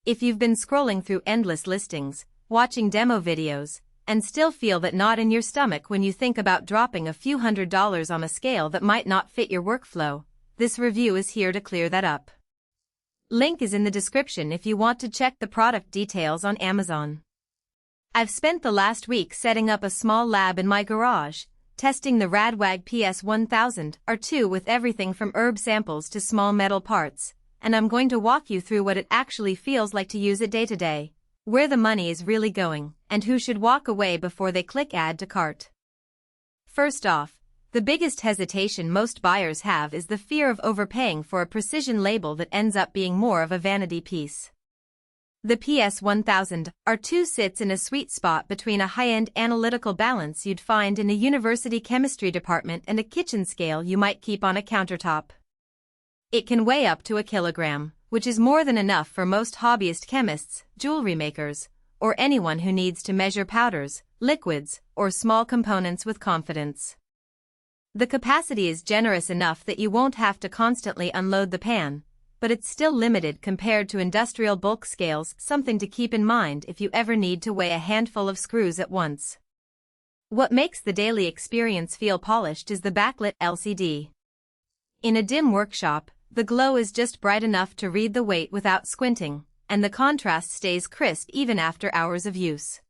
If you've been scrolling through endless listings, watching demo videos, and still feel that knot in your stomach when you think about dropping a few $100s on a scale that might not fit your workflow, this review is here to clear that up. Link is in the description if you want to check the product details on Amazon. I've spent the last week setting up a small lab in my garage, testing the Radwag PS1000 R2 with everything from herb samples to small metal parts, and I'm going to walk you through what it actually feels like to use it day to day, where the money is really going, and who should walk away before they click add to cart. First off, the biggest hesitation most buyers have is the fear of overpaying for a precision label that ends up being more of a vanity piece. The PS1000 R2 sits in a sweet spot between a high-end analytical balance you'd find in a university chemistry department and a kitchen scale you might keep on a countertop. It can weigh up to 1 kilogram, which is more than enough for most hobbyist chemists, jewelry makers, or anyone who needs to measure powders, liquids, or small components with confidence. The capacity is generous enough that you won't have to constantly unload the pan, but it's still limited compared to industrial bulk scales, something to keep in mind if you ever need to weigh a handful of screws at once. What makes the daily experience feel polished is the backlit LCD. In a dim workshop, the glow is just bright enough to read the weight without squinting, and the contrast stays crisp even after hours of use.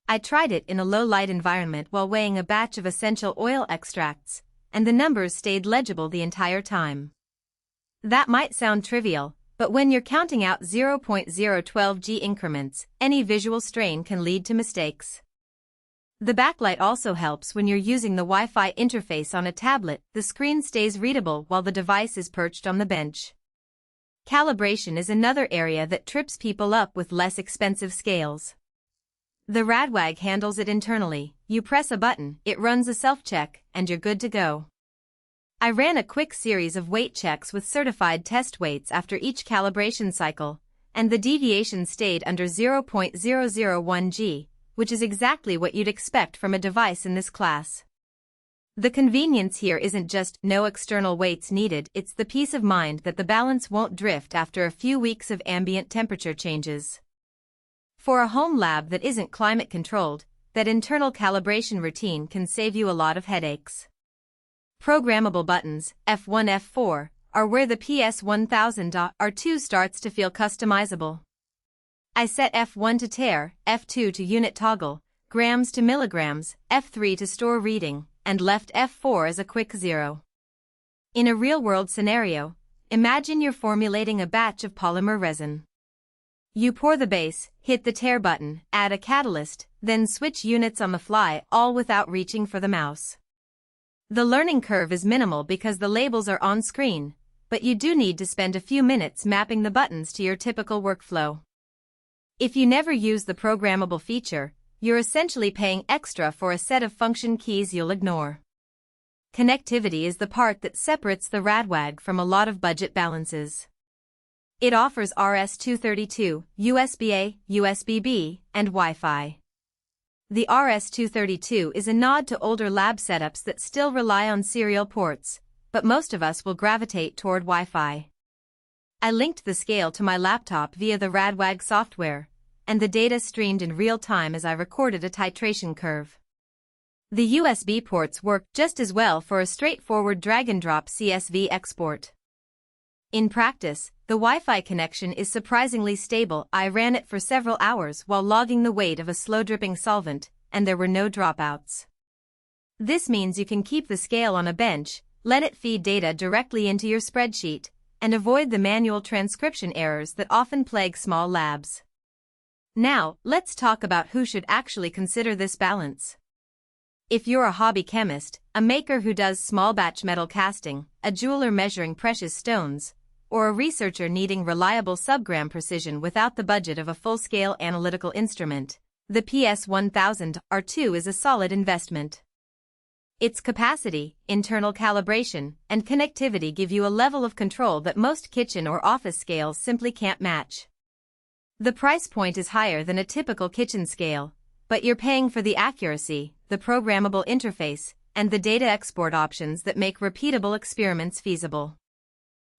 I tried it in a low-light environment while weighing a batch of essential oil extracts, and the numbers stayed legible the entire time. That might sound trivial, but when you're counting out 0.012G increments, any visual strain can lead to mistakes. The backlight also helps when you're using the Wi-Fi interface on a tablet. The screen stays readable while the device is perched on the bench. Calibration is another area that trips people up with less expensive scales. The Radwag handles it internally. You press a button, it runs a self-check, and you're good to go. I ran a quick series of weight checks with certified test weights after each calibration cycle, and the deviation stayed under 0.001G, which is exactly what you'd expect from a device in this class. The convenience here isn't just no external weights needed, it's the peace of mind that the balance won't drift after a few weeks of ambient temperature changes. For a home lab that isn't climate controlled, that internal calibration routine can save you a lot of headaches. Programmable buttons, F1 F4, are where the PS1000 R2 starts to feel customizable. I set F1 to tare, F2 to unit toggle, grams to milligrams, F3 to store reading, and left F4 as a quick 0. In a real-world scenario, imagine you're formulating a batch of polymer resin. You pour the base, hit the tare button, add a catalyst, then switch units on the fly, all without reaching for the mouse. The learning curve is minimal because the labels are on screen, but you do need to spend a few minutes mapping the buttons to your typical workflow. If you never use the programmable feature, you're essentially paying extra for a set of function keys you'll ignore. Connectivity is the part that separates the Radwag from a lot of budget balances. It offers RS-232, USB-A, USB-B, and Wi-Fi. The RS-232 is a nod to older lab setups that still rely on serial ports, but most of us will gravitate toward Wi-Fi. I linked the scale to my laptop via the Radwag software, and the data streamed in real time as I recorded a titration curve. The USB ports work just as well for a straightforward drag-and-drop CSV export. In practice, the Wi-Fi connection is surprisingly stable. I ran it for several hours while logging the weight of a slow-dripping solvent, and there were no dropouts. This means you can keep the scale on a bench, let it feed data directly into your spreadsheet, and avoid the manual transcription errors that often plague small labs. Now, let's talk about who should actually consider this balance. If you're a hobby chemist, a maker who does small batch metal casting, a jeweler measuring precious stones, or a researcher needing reliable subgram precision without the budget of a full-scale analytical instrument, the PS1000 R2 is a solid investment. Its capacity, internal calibration, and connectivity give you a level of control that most kitchen or office scales simply can't match. The price point is higher than a typical kitchen scale, but you're paying for the accuracy, the programmable interface, and the data export options that make repeatable experiments feasible.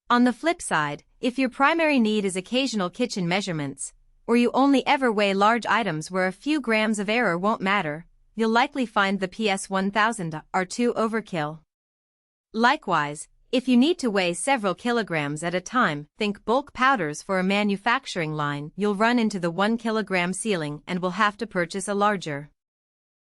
On the flip side, if your primary need is occasional kitchen measurements, or you only ever weigh large items where a few grams of error won't matter, you'll likely find the PS1000 are too overkill. Likewise, if you need to weigh several kilograms at a time, think bulk powders for a manufacturing line, you'll run into the 1 kilogram ceiling and will have to purchase a larger